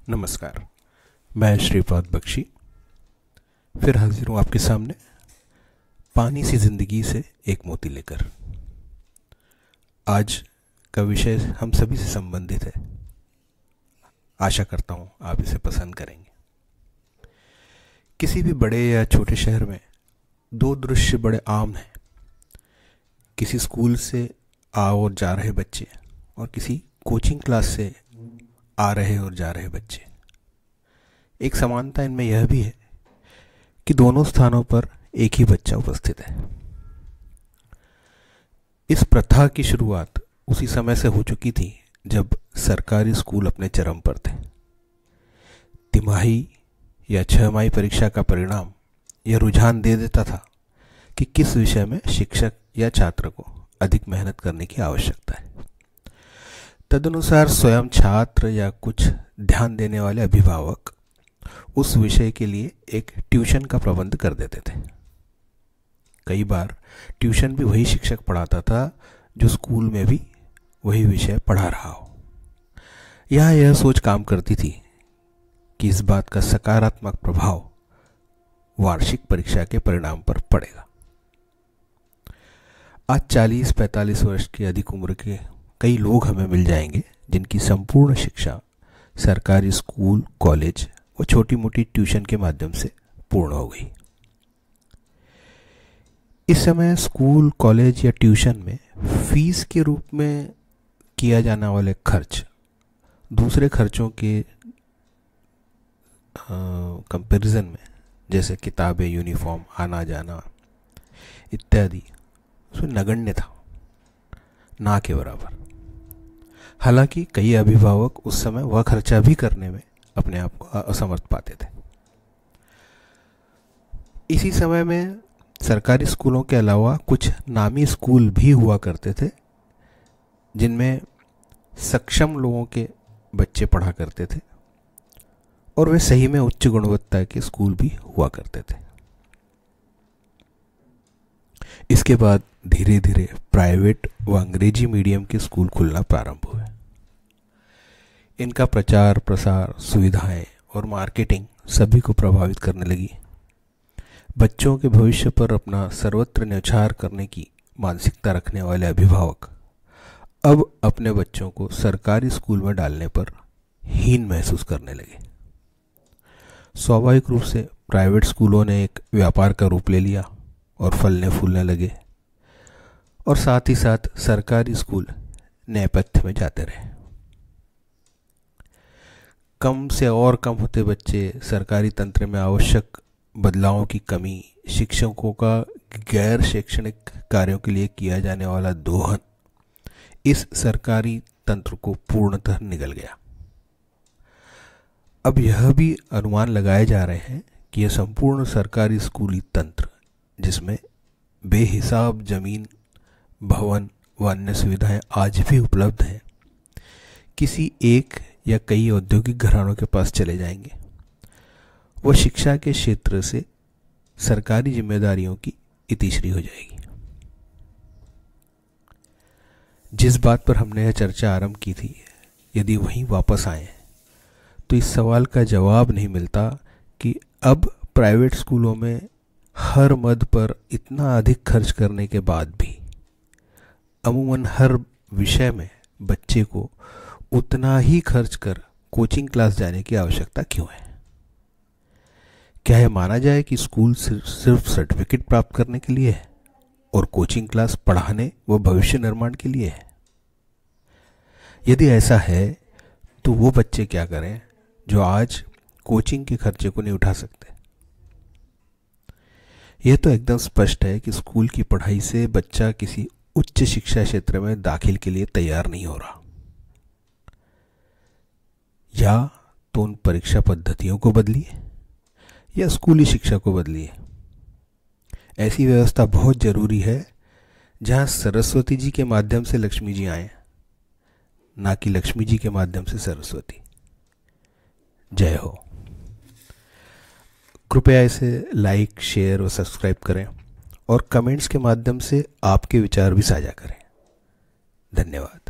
नमस्कार। मैं श्रीपाद बख्शी फिर हाजिर हूँ आपके सामने पानी सी जिंदगी से एक मोती लेकर। आज का विषय हम सभी से संबंधित है। आशा करता हूँ आप इसे पसंद करेंगे। किसी भी बड़े या छोटे शहर में दो दृश्य बड़े आम हैं। किसी स्कूल से आ और जा रहे बच्चे और किसी कोचिंग क्लास से आ रहे और जा रहे बच्चे। एक समानता इनमें यह भी है कि दोनों स्थानों पर एक ही बच्चा उपस्थित है। इस प्रथा की शुरुआत उसी समय से हो चुकी थी जब सरकारी स्कूल अपने चरम पर थे। तिमाही या छमाही परीक्षा का परिणाम यह रुझान दे देता था कि किस विषय में शिक्षक या छात्र को अधिक मेहनत करने की आवश्यकता है। तदनुसार स्वयं छात्र या कुछ ध्यान देने वाले अभिभावक उस विषय के लिए एक ट्यूशन का प्रबंध कर देते थे। कई बार ट्यूशन भी वही शिक्षक पढ़ाता था जो स्कूल में भी वही विषय पढ़ा रहा हो। यहाँ यह सोच काम करती थी कि इस बात का सकारात्मक प्रभाव वार्षिक परीक्षा के परिणाम पर पड़ेगा। आज 40-45 वर्ष की अधिक उम्र के कई लोग हमें मिल जाएंगे जिनकी संपूर्ण शिक्षा सरकारी स्कूल, कॉलेज और छोटी मोटी ट्यूशन के माध्यम से पूर्ण हो गई। इस समय स्कूल, कॉलेज या ट्यूशन में फीस के रूप में किया जाने वाले खर्च दूसरे खर्चों के कंपैरिजन में, जैसे किताबें, यूनिफॉर्म, आना जाना इत्यादि, उसमें नगण्य था, ना के बराबर। हालांकि कई अभिभावक उस समय वह खर्चा भी करने में अपने आप को असमर्थ पाते थे। इसी समय में सरकारी स्कूलों के अलावा कुछ नामी स्कूल भी हुआ करते थे जिनमें सक्षम लोगों के बच्चे पढ़ा करते थे और वे सही में उच्च गुणवत्ता के स्कूल भी हुआ करते थे। इसके बाद धीरे धीरे प्राइवेट व अंग्रेजी मीडियम के स्कूल खुलना प्रारंभ हुए। इनका प्रचार प्रसार, सुविधाएं और मार्केटिंग सभी को प्रभावित करने लगी। बच्चों के भविष्य पर अपना सर्वत्र न्यौछावर करने की मानसिकता रखने वाले अभिभावक अब अपने बच्चों को सरकारी स्कूल में डालने पर हीन महसूस करने लगे। स्वाभाविक रूप से प्राइवेट स्कूलों ने एक व्यापार का रूप ले लिया और फलने फूलने लगे, और साथ ही साथ सरकारी स्कूल नेपथ्य में जाते रहे। कम से और कम होते बच्चे, सरकारी तंत्र में आवश्यक बदलावों की कमी, शिक्षकों का गैर शैक्षणिक कार्यों के लिए किया जाने वाला दोहन इस सरकारी तंत्र को पूर्णतः निगल गया। अब यह भी अनुमान लगाए जा रहे हैं कि यह संपूर्ण सरकारी स्कूली तंत्र, जिसमें बेहिसाब जमीन, भवन व अन्य सुविधाएं आज भी उपलब्ध हैं, किसी एक या कई औद्योगिक घरानों के पास चले जाएंगे। वह शिक्षा के क्षेत्र से सरकारी जिम्मेदारियों की इतिश्री हो जाएगी। जिस बात पर हमने यह चर्चा आरंभ की थी, यदि वहीं वापस आए तो इस सवाल का जवाब नहीं मिलता कि अब प्राइवेट स्कूलों में हर मद पर इतना अधिक खर्च करने के बाद भी अमूमन हर विषय में बच्चे को उतना ही खर्च कर कोचिंग क्लास जाने की आवश्यकता क्यों है? क्या यह माना जाए कि स्कूल सिर्फ सर्टिफिकेट प्राप्त करने के लिए है और कोचिंग क्लास पढ़ाने व भविष्य निर्माण के लिए है? यदि ऐसा है तो वो बच्चे क्या करें जो आज कोचिंग के खर्चे को नहीं उठा सकते? यह तो एकदम स्पष्ट है कि स्कूल की पढ़ाई से बच्चा किसी उच्च शिक्षा क्षेत्र में दाखिल के लिए तैयार नहीं हो रहा। या तो उन परीक्षा पद्धतियों को बदलिए या स्कूली शिक्षा को बदलिए। ऐसी व्यवस्था बहुत जरूरी है जहां सरस्वती जी के माध्यम से लक्ष्मी जी आए, ना कि लक्ष्मी जी के माध्यम से सरस्वती। जय हो। कृपया इसे लाइक, शेयर और सब्सक्राइब करें और कमेंट्स के माध्यम से आपके विचार भी साझा करें। धन्यवाद।